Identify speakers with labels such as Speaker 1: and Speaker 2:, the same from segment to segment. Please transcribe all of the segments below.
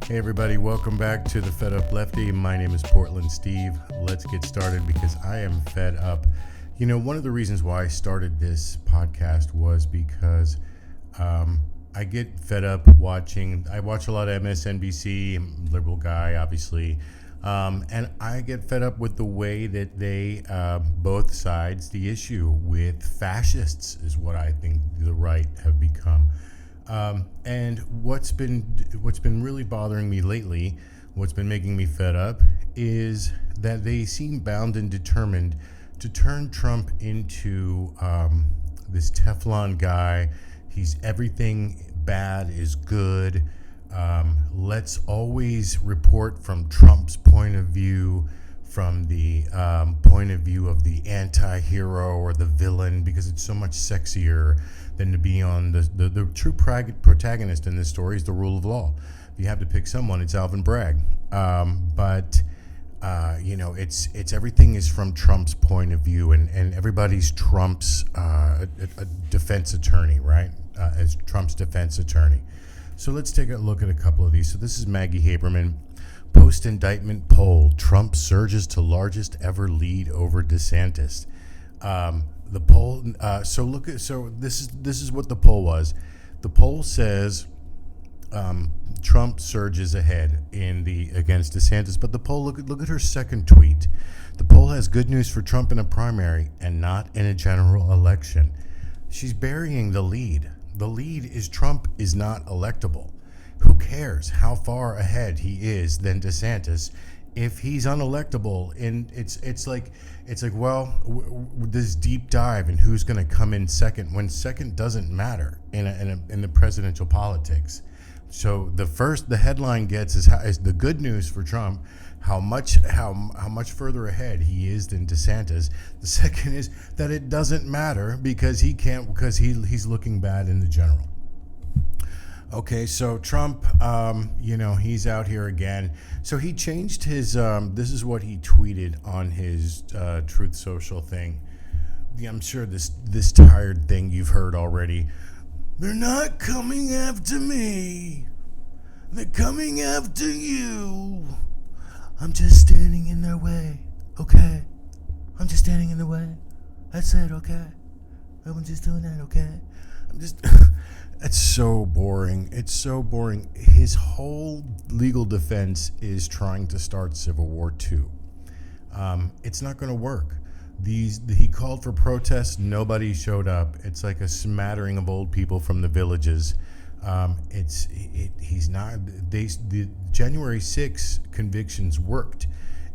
Speaker 1: Hey everybody, welcome back to the Fed Up Lefty. My name is Portland Steve. Let's get started because I am fed up. You know, one of the reasons why I started this podcast was because I get fed up watching. I watch a lot of MSNBC. I'm a liberal guy, obviously. And I get fed up with the way that they, both sides, the issue with fascists is what I think the right have become. And what's been really bothering me lately, what's been making me fed up, is that they seem bound and determined to turn Trump into this Teflon guy. He's everything bad is good. Let's always report from Trump's point of view, from the point of view of the anti-hero or the villain, because it's so much sexier than to be on the true protagonist in this story is the rule of law. If you have to pick someone, it's Alvin Bragg. But it's everything is from Trump's point of view, and everybody's Trump's a defense attorney, right? As Trump's defense attorney. So let's take a look at a couple of these. So this is Maggie Haberman. Post-indictment poll: Trump surges to largest ever lead over DeSantis. The poll. So this is what the poll was. The poll says Trump surges ahead against DeSantis. But the poll. Look at her second tweet. The poll has good news for Trump in a primary and not in a general election. She's burying the lead. The lead is Trump is not electable. Who cares how far ahead he is than DeSantis if he's unelectable? And it's like this deep dive in who's going to come in second when second doesn't matter in the presidential politics. So the headline gets is the good news for Trump, how much further ahead he is than DeSantis. The second is that it doesn't matter because he's looking bad in the general. Okay, so Trump, he's out here again. So he changed his, this is what he tweeted on his Truth Social thing. Yeah, I'm sure this tired thing you've heard already. They're not coming after me. They're coming after you. I'm just standing in their way, okay? I'm just standing in the way. That's it, okay? I'm just doing that, okay? I'm just... It's so boring. It's so boring. His whole legal defense is trying to start Civil War II. It's not going to work. He called for protests. Nobody showed up. It's like a smattering of old people from the villages. He's not. The January 6 convictions worked.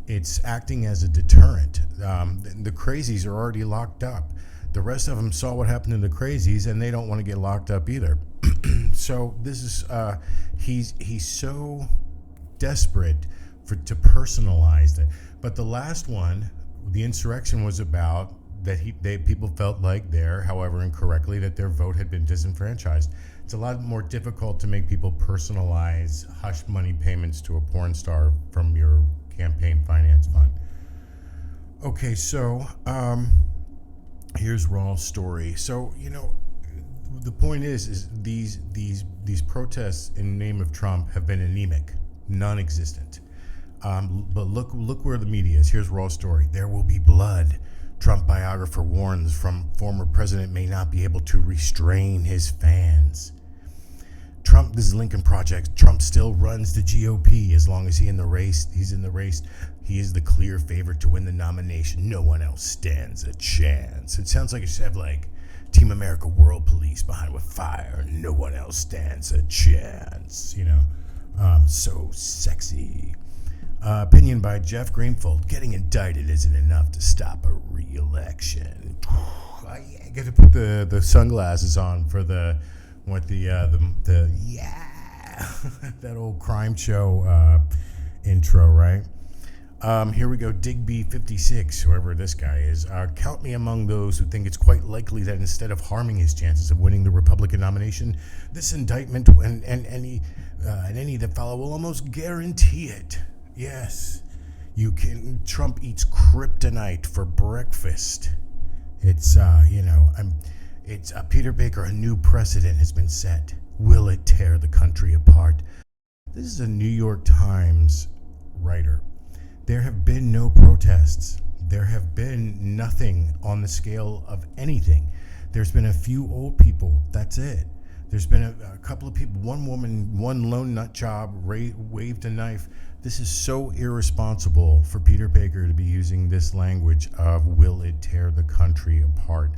Speaker 1: It's acting as a deterrent. The crazies are already locked up. The rest of them saw what happened to the crazies, and they don't want to get locked up either. So this is he's so desperate to personalize it. But the last one, the insurrection, was about that people felt like however incorrectly, that their vote had been disenfranchised. It's a lot more difficult to make people personalize hush money payments to a porn star from your campaign finance fund. Okay, so here's Rawls' story. So, the point is these protests in the name of Trump have been anemic, non-existent. But look where the media is. Here's Rawls' story. There will be blood. Trump biographer warns from former president may not be able to restrain his fans. Trump, this is Lincoln Project. Trump still runs the GOP as long as he's in the race. He is the clear favorite to win the nomination. No one else stands a chance. It sounds like it should have like Team America World Police behind with fire. No one else stands a chance. So sexy. Opinion by Jeff Greenfield. Getting indicted isn't enough to stop a re-election. I got to put the sunglasses on for that old crime show intro, right? Here we go. Digby 56, whoever this guy is. Count me among those who think it's quite likely that instead of harming his chances of winning the Republican nomination, this indictment and any that follow will almost guarantee it. Yes, Trump eats kryptonite for breakfast. It's Peter Baker. A new precedent has been set. Will it tear the country apart? This is a New York Times writer. There have been no protests. There have been nothing on the scale of anything. There's been a few old people. That's it. There's been a couple of people, one woman, one lone nut job, waved a knife. This is so irresponsible for Peter Baker to be using this language of will it tear the country apart.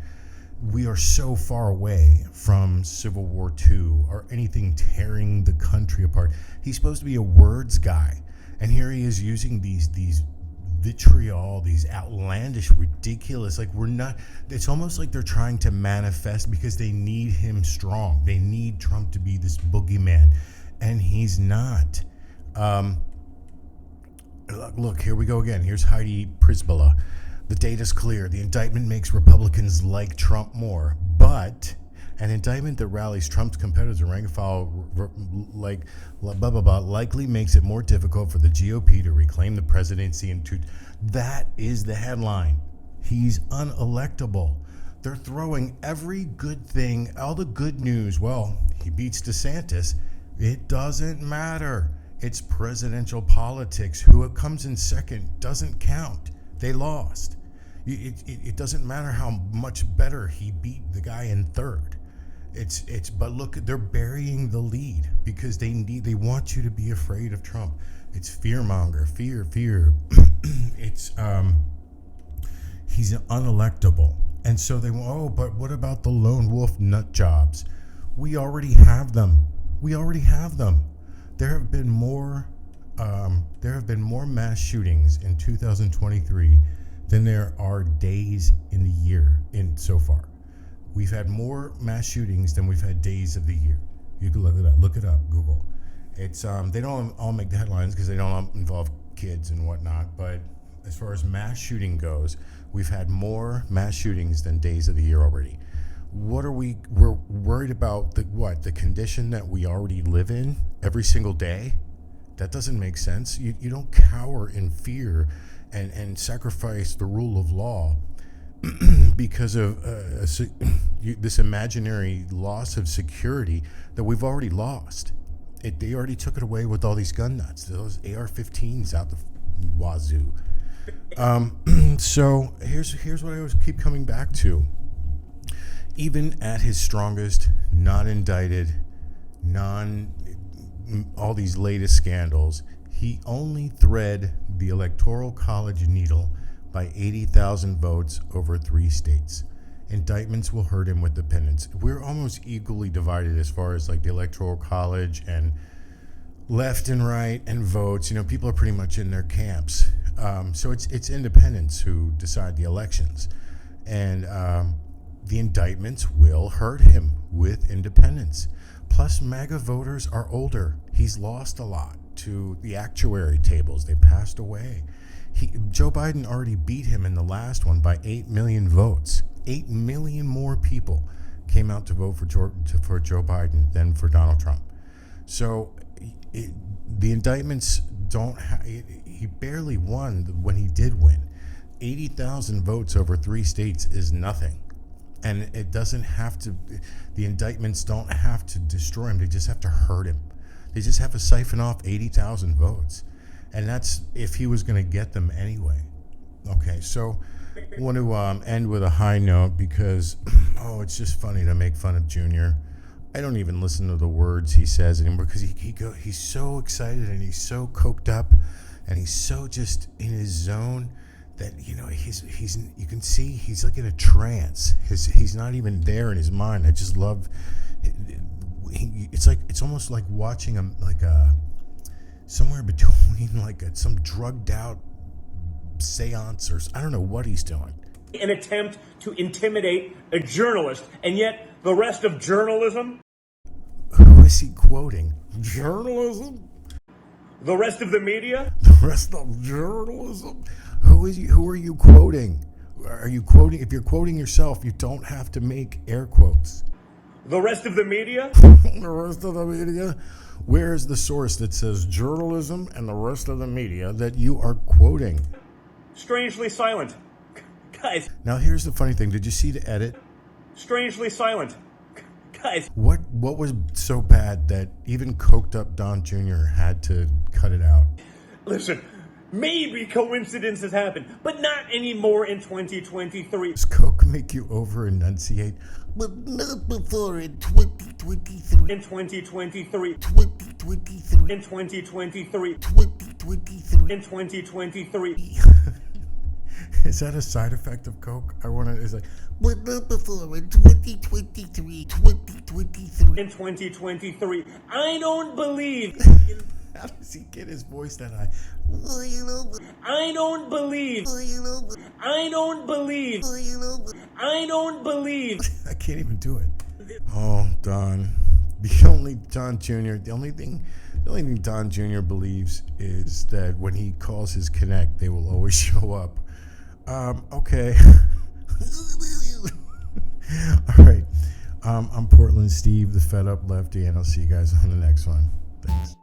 Speaker 1: We are so far away from Civil War II or anything tearing the country apart. He's supposed to be a words guy. And here he is using these vitriol, these outlandish, ridiculous, like we're not, it's almost like they're trying to manifest because they need him strong. They need Trump to be this boogeyman, and he's not. Look, here we go again. Here's Heidi Przybyla. The data's clear. The indictment makes Republicans like Trump more, but an indictment that rallies Trump's competitors and rank and file likely makes it more difficult for the GOP to reclaim the presidency. That is the headline. He's unelectable. They're throwing every good thing, all the good news. Well, he beats DeSantis. It doesn't matter. It's presidential politics. Who it comes in second doesn't count. They lost. It doesn't matter how much better he beat the guy in third. But look, they're burying the lead because they want you to be afraid of Trump. It's fear. He's unelectable. And so they want, but what about the lone wolf nut jobs? We already have them. There have been more mass shootings in 2023 than there are days in the year so far. We've had more mass shootings than we've had days of the year. You can look it up, Google. It's they don't all make the headlines because they don't involve kids and whatnot. But as far as mass shooting goes, we've had more mass shootings than days of the year already. We're worried about the condition that we already live in every single day. That doesn't make sense. You don't cower in fear and sacrifice the rule of law because of this imaginary loss of security that we've already lost. They already took it away with all these gun nuts, those AR-15s out the wazoo. So here's what I always keep coming back to. Even at his strongest, not indicted, all these latest scandals, he only thread the Electoral College needle by 80,000 votes over 3 states. Indictments will hurt him with dependents. We're almost equally divided as far as like the Electoral College and left and right and votes. People are pretty much in their camps. So it's independents who decide the elections. And the indictments will hurt him with independents. Plus, MAGA voters are older. He's lost a lot to the actuary tables. They passed away. Joe Biden already beat him in the last one by 8 million votes. 8 million more people came out to vote for Joe Biden than for Donald Trump. So the indictments don't he barely won when he did win. 80,000 votes over 3 states is nothing. And it doesn't have to, the indictments don't have to destroy him. They just have to hurt him. They just have to siphon off 80,000 votes. And that's if he was going to get them anyway. Okay, so I want to end with a high note because, it's just funny to make fun of Junior. I don't even listen to the words he says anymore because he's so excited and he's so coked up and he's so just in his zone that he's you can see he's like in a trance. He's not even there in his mind. I just love. It's almost like watching him somewhere between some drugged out seance or I don't know what he's doing.
Speaker 2: An attempt to intimidate a journalist, and yet the rest of journalism.
Speaker 1: Who is he quoting? Journalism?
Speaker 2: The rest of the media?
Speaker 1: The rest of journalism? Who are you quoting? Are you quoting? If you're quoting yourself, you don't have to make air quotes.
Speaker 2: The rest of the media?
Speaker 1: The rest of the media? Where is the source that says journalism and the rest of the media that you are quoting?
Speaker 2: Strangely silent. Guys.
Speaker 1: Now here's the funny thing. Did you see the edit?
Speaker 2: Strangely silent. Guys,
Speaker 1: What was so bad that even coked up Don Jr. had to cut it out?
Speaker 2: listen, maybe coincidences happen, but not anymore in 2023.
Speaker 1: Does coke make you over enunciate? But not before in 2023.
Speaker 2: In 2023.
Speaker 1: 2023.
Speaker 2: In 2023.
Speaker 1: 2023.
Speaker 2: In 2023.
Speaker 1: Is that a side effect of coke? I want to. It's like, but not before in 2023. 2023.
Speaker 2: In 2023. I don't believe.
Speaker 1: How does he get his voice that high?
Speaker 2: I don't believe. I don't believe. I don't believe.
Speaker 1: I can't even do it. Oh, Don. The only thing Don Jr. believes is that when he calls his Connect, they will always show up. Okay. All right. I'm Portland Steve, the Fed Up Lefty, and I'll see you guys on the next one. Thanks.